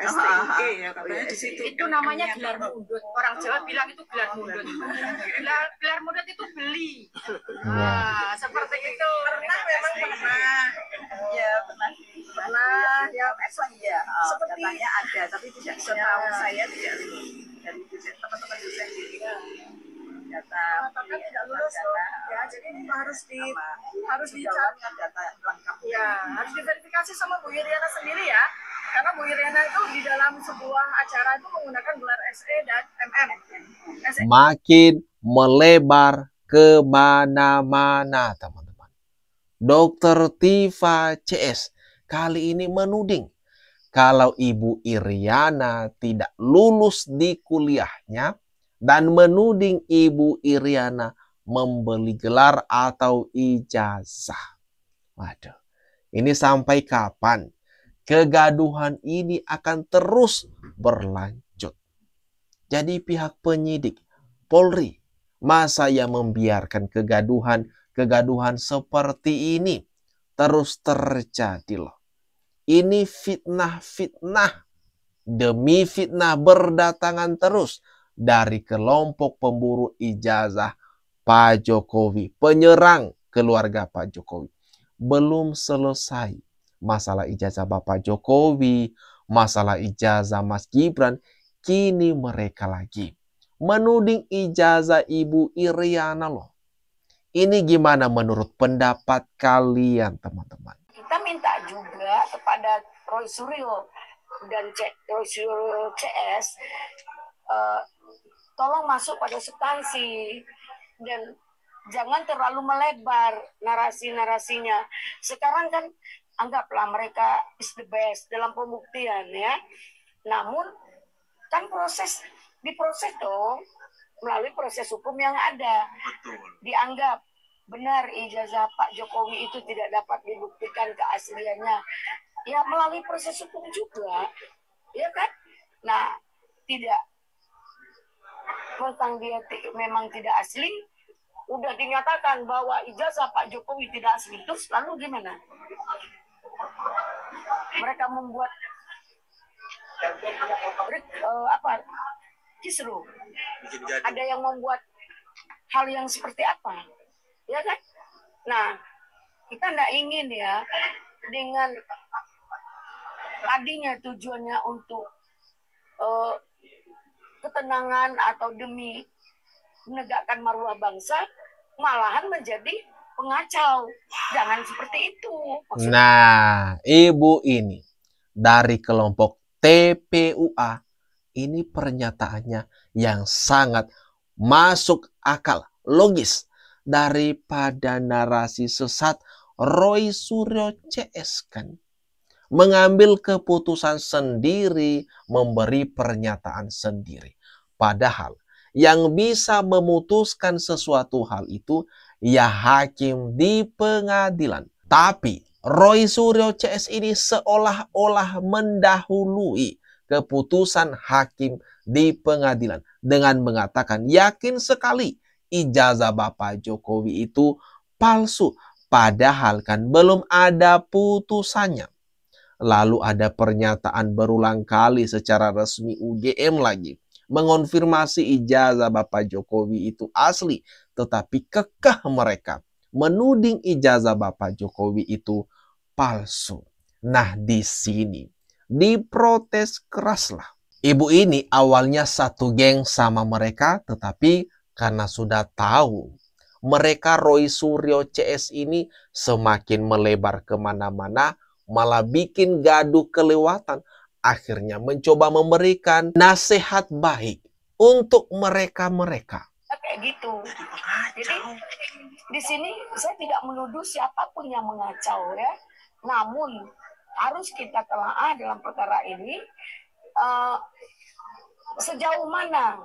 STIG ya katanya di situ. Itu namanya gelar mundut. Orang Jawa bilang itu gelar mundut. Gelar mundut itu beli. Nah, seperti itu. Memang pernah. Ya pernah. Ya memang ya. Katanya ada, tapi tidak setahu saya tidak dari teman-teman dosen juga. Data tidak lulus ya, jadi ini harus dicari data lengkap ya, harus diverifikasi sama Bu Iriana sendiri ya, karena Bu Iriana itu di dalam sebuah acara itu menggunakan gelar SE dan MM. Makin melebar kemana-mana, teman-teman. Dr. Tifa CS kali ini menuding kalau Ibu Iriana tidak lulus di kuliahnya dan menuding Ibu Iriana membeli gelar atau ijazah. Waduh, ini sampai kapan kegaduhan ini akan terus berlanjut? Jadi pihak penyidik Polri, masa yang membiarkan kegaduhan seperti ini terus terjadi loh. Ini fitnah demi fitnah berdatangan terus dari kelompok pemburu ijazah Pak Jokowi, penyerang keluarga Pak Jokowi. Belum selesai masalah ijazah Bapak Jokowi, masalah ijazah Mas Gibran, kini mereka lagi menuding ijazah Ibu Iriana loh. Ini gimana menurut pendapat kalian, teman-teman? Kita minta juga kepada Roy Suryo dan Roy Suryo CS tolong masuk pada substansi dan jangan terlalu melebar narasi-narasinya. Sekarang kan anggaplah mereka is the best dalam pembuktian ya. Namun kan diproses dong melalui proses hukum yang ada. Dianggap benar ijazah Pak Jokowi itu tidak dapat dibuktikan keasliannya. Ya melalui proses hukum juga, ya kan? Nah, tidak tentang dia memang tidak asli, udah dinyatakan bahwa ijazah Pak Jokowi tidak asli, terus lalu gimana? Mereka membuat kisru. Ada yang membuat hal yang seperti apa, ya kan? Nah, kita tidak ingin ya dengan tadinya tujuannya untuk ketenangan atau demi menegakkan marwah bangsa, malahan menjadi pengacau. Jangan seperti itu. Maksudnya. Nah, Ibu ini dari kelompok TPUA, ini pernyataannya yang sangat masuk akal, logis daripada narasi sesat Roy Suryo CS kan. Mengambil keputusan sendiri, memberi pernyataan sendiri. Padahal yang bisa memutuskan sesuatu hal itu ya hakim di pengadilan. Tapi Roy Suryo CS ini seolah-olah mendahului keputusan hakim di pengadilan dengan mengatakan yakin sekali ijazah Bapak Jokowi itu palsu. Padahal kan belum ada putusannya. Lalu ada pernyataan berulang kali secara resmi UGM lagi mengonfirmasi ijazah Bapak Jokowi itu asli, tetapi kekeh mereka menuding ijazah Bapak Jokowi itu palsu. Nah, di sini diprotes keraslah. Ibu ini awalnya satu geng sama mereka, tetapi karena sudah tahu mereka Roy Suryo CS ini semakin melebar kemana-mana, malah bikin gaduh kelewatan. Akhirnya mencoba memberikan nasihat baik untuk mereka-mereka. Kayak gitu. Jadi di sini saya tidak menuduh siapapun yang mengacau ya. Namun harus kita telaah dalam perkara ini sejauh mana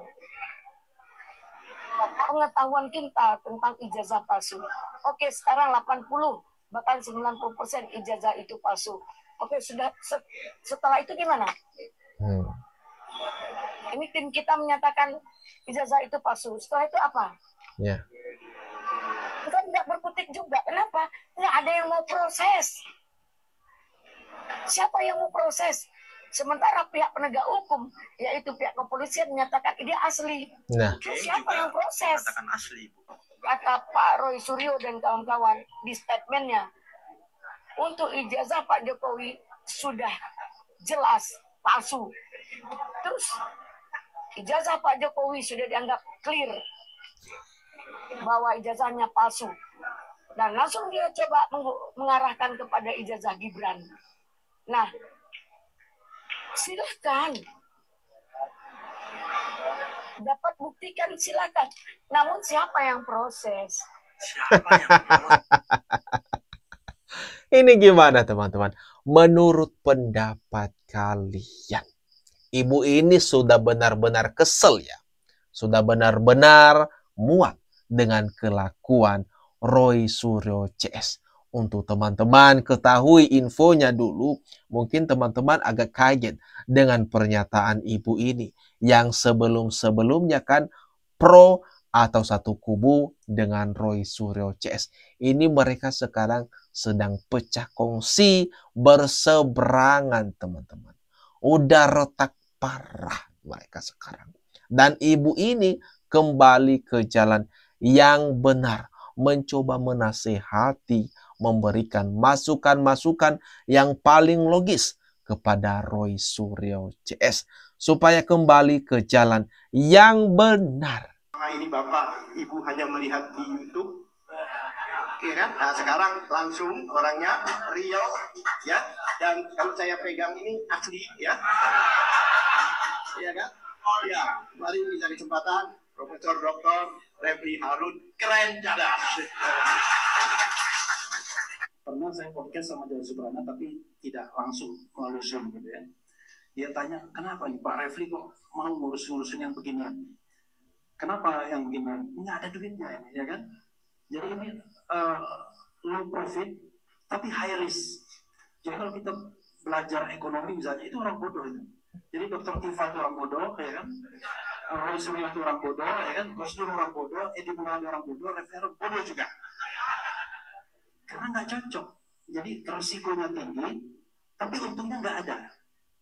pengetahuan kita tentang ijazah palsu. Oke, sekarang 80 bahkan 90% ijazah itu palsu. Oke, sudah setelah itu gimana? Ini tim kita menyatakan ijazah itu palsu. Setelah itu apa? Ya. Kita tidak berkutik juga. Kenapa? Nggak ada yang mau proses. Siapa yang mau proses? Sementara pihak penegak hukum, yaitu pihak kepolisian, menyatakan dia asli. Nah, Siapa yang proses? Katakan asli, Bu. Kata Pak Roy Suryo dan kawan-kawan di statementnya, untuk ijazah Pak Jokowi sudah jelas palsu. Terus ijazah Pak Jokowi sudah dianggap clear bahwa ijazahnya palsu. Dan langsung dia coba mengarahkan kepada ijazah Gibran. Nah, silakan. Dapat buktikan silakan. Namun siapa yang proses? Siapa yang proses? ini gimana teman-teman? Menurut pendapat kalian, ibu ini sudah benar-benar kesel ya. Sudah benar-benar muak dengan kelakuan Roy Suryo CS. Untuk teman-teman ketahui infonya dulu, mungkin teman-teman agak kaget dengan pernyataan ibu ini yang sebelum-sebelumnya kan pro atau satu kubu dengan Roy Suryo CS. Ini mereka sekarang sedang pecah kongsi, berseberangan teman-teman. Udah retak parah mereka sekarang. Dan ibu ini kembali ke jalan yang benar, mencoba menasehati, memberikan masukan-masukan yang paling logis kepada Roy Suryo CS supaya kembali ke jalan yang benar. Ini Bapak, Ibu hanya melihat di YouTube, ya kan? Nah, sekarang langsung orangnya real, ya. Dan kalau saya pegang ini asli, ya. Iya kan? Ya, mari bisa kesempatan Profesor Dr. Refli Harun, keren cadas. Pernah saya podcast sama Jawa Suprana tapi tidak langsung melalui Zoom gitu ya. Dia tanya, kenapa nih Pak Refli kok mau ngurus-ngurusin yang beginian? Kenapa yang beginian? Nggak ada duitnya ini, ya kan? Jadi ini low profit tapi high risk. Jadi kalau kita belajar ekonomi misalnya, itu orang bodoh itu. Jadi Dr. Tifa itu orang bodoh, ya kan? Roy Suryo itu orang bodoh, ya kan? Gus Dur orang bodoh, Edi Mulyadi orang bodoh, Refli Harun bodoh juga. Karena nggak cocok. Jadi resikonya tinggi, tapi untungnya nggak ada.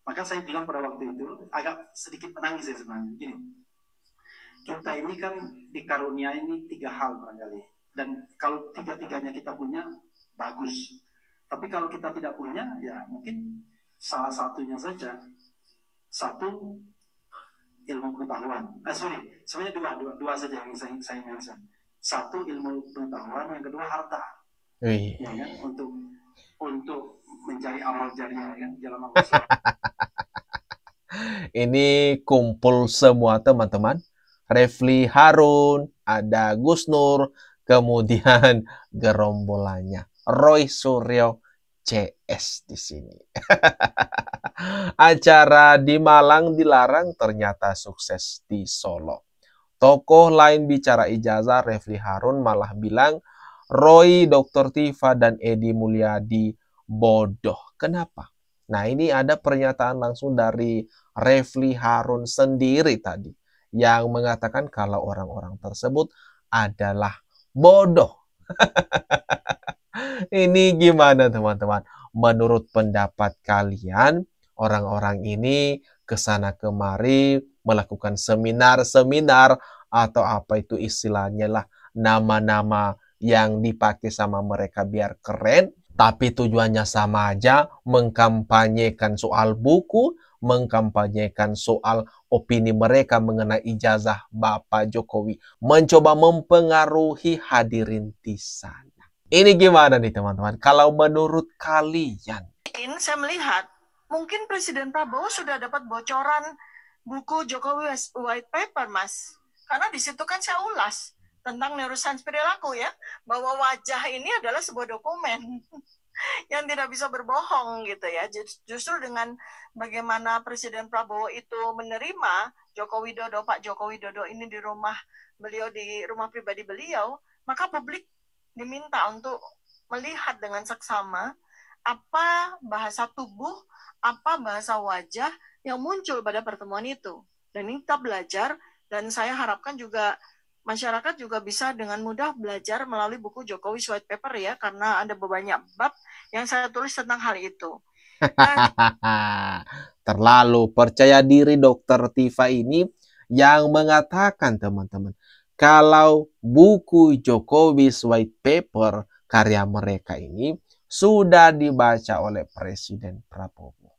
Maka saya bilang pada waktu itu, agak sedikit menangis ya sebenarnya. Gini, kita ini kan dikaruniai ini 3 hal barangkali. Dan kalau 3-tiganya kita punya, bagus. Tapi kalau kita tidak punya, ya mungkin salah satunya saja. Satu, ilmu pengetahuan. Sebenarnya dua saja yang saya mention. Satu, ilmu pengetahuan, yang kedua harta. Ya kan, untuk mencari amal jariah, kan, jalan Allah. Ini kumpul semua teman-teman. Refli Harun, ada Gus Nur, kemudian gerombolannya Roy Suryo CS di sini. Acara di Malang dilarang, ternyata sukses di Solo. Tokoh lain bicara ijazah, Refli Harun malah bilang Roy, Dr. Tifa, dan Edi Mulyadi bodoh. Kenapa? Nah, ini ada pernyataan langsung dari Refli Harun sendiri tadi yang mengatakan kalau orang-orang tersebut adalah bodoh. Ini gimana teman-teman? Menurut pendapat kalian, orang-orang ini kesana kemari melakukan seminar-seminar atau apa itu istilahnya lah, nama-nama yang dipakai sama mereka biar keren, tapi tujuannya sama aja, mengkampanyekan soal buku, mengkampanyekan soal opini mereka mengenai ijazah Bapak Jokowi, mencoba mempengaruhi hadirin di sana. Ini gimana nih teman-teman? Kalau menurut kalian? Saya melihat mungkin Presiden Prabowo sudah dapat bocoran buku Jokowi White Paper, Mas. Karena di situ kan saya ulas tentang neuroscience perilaku ya, bahwa wajah ini adalah sebuah dokumen yang tidak bisa berbohong gitu ya. Justru dengan bagaimana Presiden Prabowo itu menerima Pak Joko Widodo ini di rumah beliau, di rumah pribadi beliau, maka publik diminta untuk melihat dengan seksama apa bahasa tubuh, apa bahasa wajah yang muncul pada pertemuan itu. Dan ini kita belajar, dan saya harapkan juga masyarakat juga bisa dengan mudah belajar melalui buku Jokowi White Paper ya, karena ada banyak bab yang saya tulis tentang hal itu. Terlalu percaya diri Dokter Tifa ini yang mengatakan, teman-teman, kalau buku Jokowi's White Paper karya mereka ini sudah dibaca oleh Presiden Prabowo.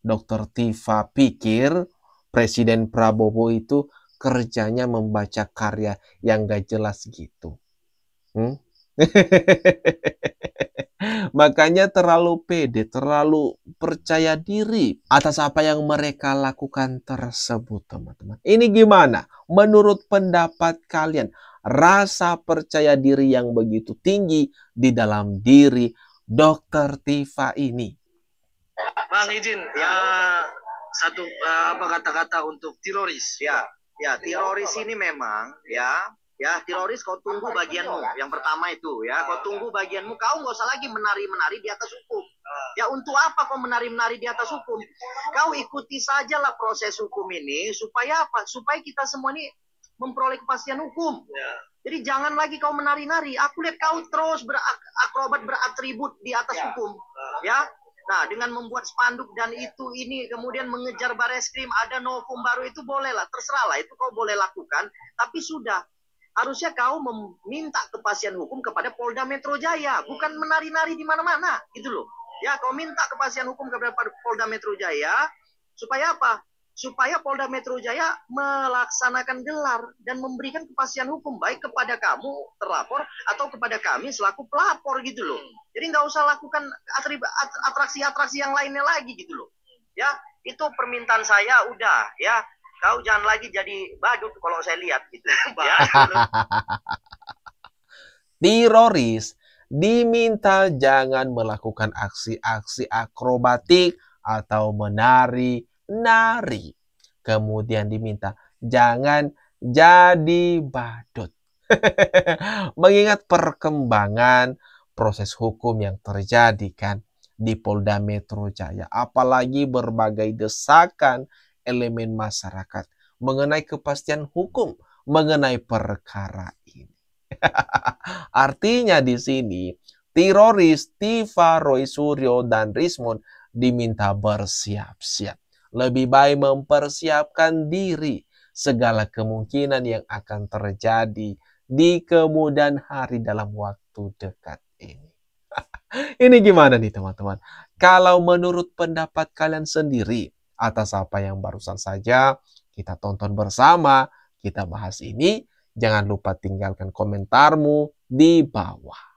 Dokter Tifa pikir Presiden Prabowo itu kerjanya membaca karya yang gak jelas gitu. Makanya terlalu pede, terlalu percaya diri atas apa yang mereka lakukan tersebut, teman-teman. Ini gimana? Menurut pendapat kalian, rasa percaya diri yang begitu tinggi di dalam diri Dokter Tifa ini? Bang izin satu kata-kata untuk teroris. Ya teroris ini memang ya teroris kau tunggu bagianmu. Yang pertama itu ya, kau tunggu bagianmu. Kau nggak usah lagi menari-menari di atas hukum. Ya untuk apa kau menari-menari di atas hukum? Kau ikuti sajalah proses hukum ini supaya apa? Supaya kita semua ini memperoleh kepastian hukum. Jadi jangan lagi kau menari-nari. Aku lihat kau terus berakrobat, beratribut di atas hukum. Ya. Nah, dengan membuat spanduk dan ini kemudian mengejar Bareskrim, ada novum baru, itu bolehlah, terserahlah, itu kau boleh lakukan. Tapi sudah, harusnya kau meminta kepastian hukum kepada Polda Metro Jaya, bukan menari-nari di mana-mana, gitu loh. Ya, kau minta kepastian hukum kepada Polda Metro Jaya, supaya apa? Supaya Polda Metro Jaya melaksanakan gelar dan memberikan kepastian hukum baik kepada kamu terlapor atau kepada kami selaku pelapor gitu loh. Jadi nggak usah lakukan atraksi-atraksi yang lainnya lagi gitu loh. Ya, itu permintaan saya udah ya. Kau jangan lagi jadi badut kalau saya lihat gitu. Ya. Teroris diminta jangan melakukan aksi-aksi akrobatik atau menari. Kemudian diminta jangan jadi badut. Mengingat perkembangan proses hukum yang terjadi kan di Polda Metro Jaya, apalagi berbagai desakan elemen masyarakat mengenai kepastian hukum mengenai perkara ini. Artinya di sini teroris Tifa, Roy Suryo, dan Rismond diminta bersiap-siap. Lebih baik mempersiapkan diri segala kemungkinan yang akan terjadi di kemudian hari dalam waktu dekat ini. Ini gimana nih teman-teman? Kalau menurut pendapat kalian sendiri atas apa yang barusan saja kita tonton bersama, kita bahas ini, jangan lupa tinggalkan komentarmu di bawah.